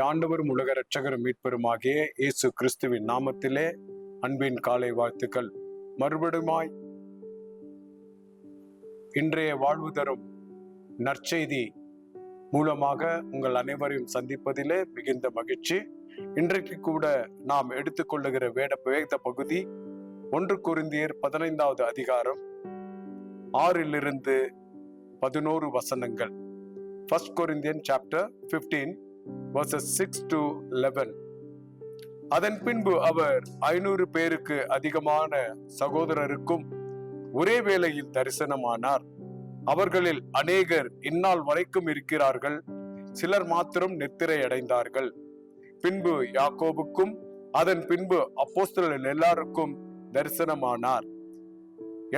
ஆண்டவரும் உலக இரட்சகரும் மீட்பெருமாகிய இயேசு கிறிஸ்துவின் நாமத்திலே அன்பின் காலை வாழ்த்துக்கள். மறுபடியுமாய் இன்றைய வாழ்வு தரும் நற்செய்தி மூலமாக உங்கள் அனைவரையும் சந்திப்பதிலே மிகுந்த மகிழ்ச்சி. இன்றைக்கு கூட நாம் எடுத்துக்கொள்ளுகிற வேத பகுதி 1 கொரிந்தியர் 15வது அதிகாரம் 6-11 வசனங்கள். 1 Corinthians chapter 15 verses 6-11. அதன் பின்பு அவர் 500 பேருக்கு அதிகமான சகோதரருக்கும் ஒரே வேளையில் தரிசனமானார். அவர்களில் அநேகர் இந்நாள் வரைக்கும் இருக்கிறார்கள், சிலர் மாத்திரம் நித்திரை அடைந்தார்கள். பின்பு யாக்கோபுக்கும் அதன் பின்பு அப்போஸ்தலர் எல்லாருக்கும் தரிசனமானார்.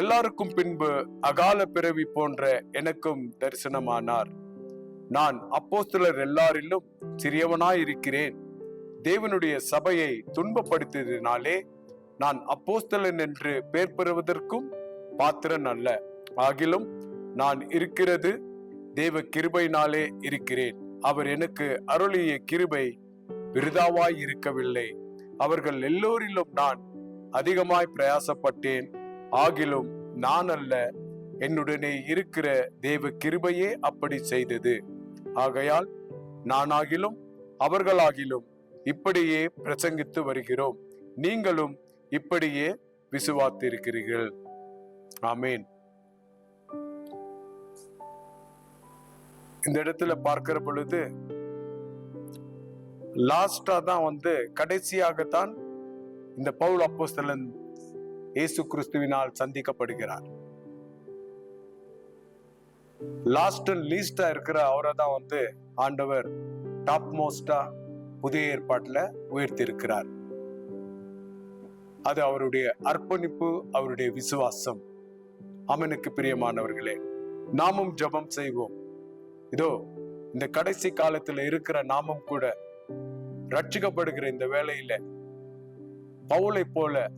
எல்லாருக்கும் பின்பு அகால பிறவி போன்ற எனக்கும் தரிசனமானார். நான் அப்போஸ்தலர் எல்லாரிலும் சிறியவனாய் இருக்கிறேன். தேவனுடைய சபையை துன்பப்படுத்தியதினாலே நான் அப்போஸ்தலன் என்று பெயர் பெறுவதற்கும் பாத்திரன் அல்ல. ஆகிலும் நான் இருக்கிறது தேவ கிருபையினாலே இருக்கிறேன். அவர் எனக்கு அருளிய கிருபை விருதாவாய் இருக்கவில்லை. அவர்கள் எல்லோரிலும் நான் அதிகமாய் பிரயாசப்பட்டேன். ஆகிலும் நான் அல்ல, என்னுடனே இருக்கிற தேவ கிருபையே அப்படி செய்தது. ஆகையால் நானாகிலும் அவர்களாகிலும் இப்படியே பிரசங்கித்து வருகிறோம். நீங்களும் இப்படியே விசுவாத்திருக்கிறீர்கள். ஆமேன். இந்த இடத்துல பார்க்கிற பொழுது லாஸ்டா தான் கடைசியாகத்தான் இந்த பவுல் அப்போஸ்தலன் இயேசு கிறிஸ்துவினால் சந்திக்கப்படுகிறார். லாஸ்ட் அண்ட் லீஸ்டா இருக்கிற அவரை தான் ஆண்டவர் டாப் மோஸ்டா புதிய ஏற்பாட்டுல உயர்த்தி இருக்கிறார். அது அவருடைய அர்ப்பணிப்பு, அவருடைய விசுவாசம். அவனுக்கு பிரியமானவர்களே, நாமும் ஜெபம் செய்வோம். இதோ இந்த கடைசி காலத்துல இருக்கிற நாமும் கூட ரட்சிக்கப்படுகிற இந்த வேளையில பவுலை போல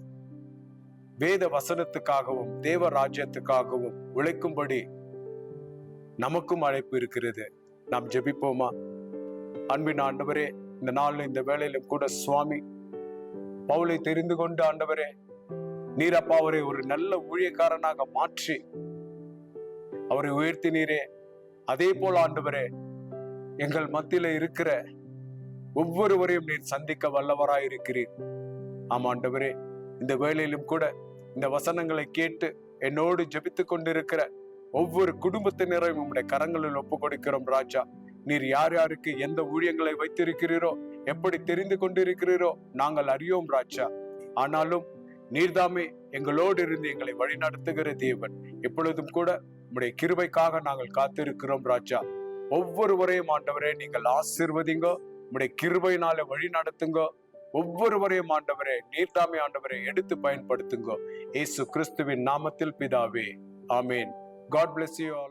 வேத வசனத்துக்காகவும் தேவ ராஜ்யத்துக்காகவும் உழைக்கும்படி நமக்கும் அழைப்பு இருக்கிறது. நாம் ஜெபிப்போமா? அன்பின் ஆண்டவரே, இந்த நாள்ல இந்த வேளையிலும் கூட சுவாமி பவுலை தெரிந்து கொண்டு ஆண்டவரே, நீர் அப்பா அவரை ஒரு நல்ல ஊழியக்காரனாக மாற்றி அவரை உயர்த்தினீரே. அதே போல ஆண்டவரே, எங்கள் மத்தியில இருக்கிற ஒவ்வொருவரையும் நீர் சந்திக்க வல்லவராய் இருக்கிறீர். ஆமா ஆண்டவரே, இந்த வேளையிலும் கூட இந்த வசனங்களை கேட்டு என்னோடு ஜெபித்து கொண்டிருக்கிற ஒவ்வொரு குடும்பத்தினரையும் உம்முடைய கரங்களில் ஒப்பு கொடுக்கிறோம் ராஜா. நீர் யார் யாருக்கு எந்த ஊழியங்களை வைத்திருக்கிறீரோ, எப்படி தெரிந்து கொண்டிருக்கிறீரோ நாங்கள் அறியோம் ராஜா. ஆனாலும் நீர்தாமே எங்களோடு இருந்து எங்களை வழி நடத்துகிற தேவன். எப்பொழுதும் கூட உம்முடைய கிருபைக்காக நாங்கள் காத்திருக்கிறோம் ராஜா. ஒவ்வொருவரையும் ஆண்டவரே நீங்கள் ஆசீர்வதிங்கோ, உம்முடைய கிருபையினால வழி நடத்துங்கோ. ஒவ்வொருவரையும் ஆண்டவரே நீர்தாமே ஆண்டவரை எடுத்து பயன்படுத்துங்கோ. இயேசு கிறிஸ்துவின் நாமத்தில் பிதாவே, ஆமேன். God bless you all.